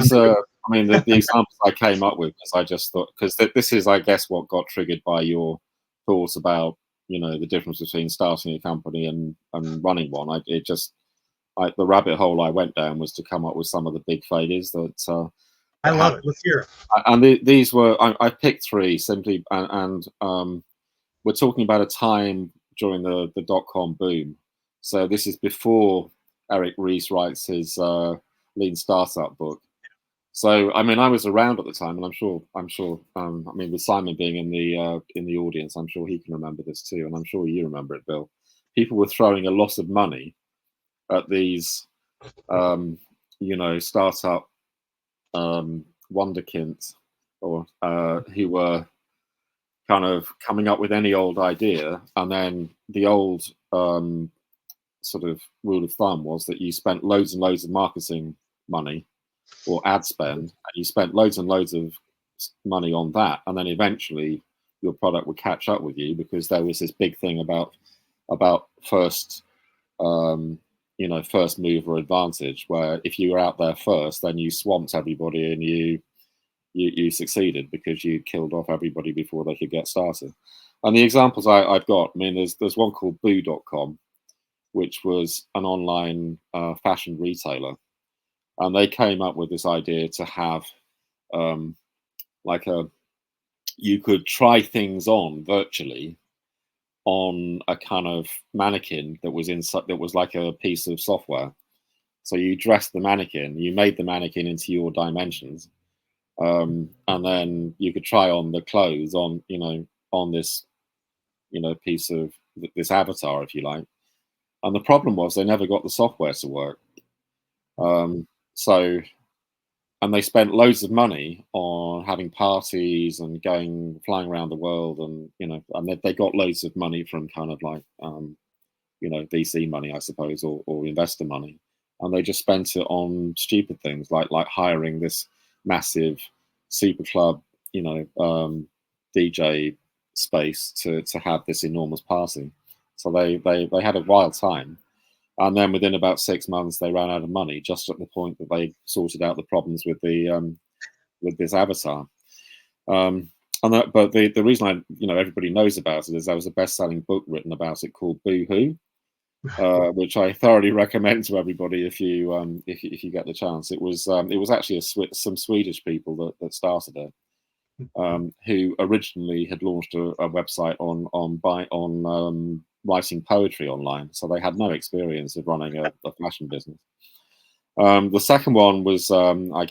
These are, I mean, the examples I came up with, because I just thought, because this is, I guess, what got triggered by your thoughts about, you know, the difference between starting a company and running one. The rabbit hole I went down was to come up with some of the big failures that. I love it. Let's hear it. And these were, I picked three simply, and we're talking about a time during the dot-com boom. So this is before Eric Ries writes his Lean Startup book. So I mean, I was around at the time, and I'm sure. I mean, with Simon being in the audience, I'm sure he can remember this too, and I'm sure you remember it, Bill. People were throwing a lot of money at these, you know, startup wonderkinds, or who were kind of coming up with any old idea, and then the old sort of rule of thumb was that you spent loads and loads of marketing money or ad spend, and you spent loads and loads of money on that, and then eventually your product would catch up with you, because there was this big thing about first you know, first mover advantage, where if you were out there first, then you swamped everybody and you succeeded because you killed off everybody before they could get started. And the examples I've got, I mean, there's one called boo.com, which was an online fashion retailer. And they came up with this idea to have you could try things on virtually on a kind of mannequin that was like a piece of software. So you dressed the mannequin, you made the mannequin into your dimensions, and then you could try on the clothes on, you know, on this, you know, piece of this avatar, if you like. And the problem was they never got the software to work. And they spent loads of money on having parties and flying around the world, and, you know, and they got loads of money from kind of like, you know, VC money, I suppose, or investor money, and they just spent it on stupid things like hiring this massive super club, you know, DJ space to have this enormous party. So they had a wild time. And then within about 6 months, they ran out of money, just at the point that they sorted out the problems with this avatar. But the reason everybody knows about it is there was a best-selling book written about it called Boo Hoo, which I thoroughly recommend to everybody if you get the chance. It was actually some Swedish people that started it, who originally had launched a website on writing poetry online, so they had no experience of running a fashion business. The second one was I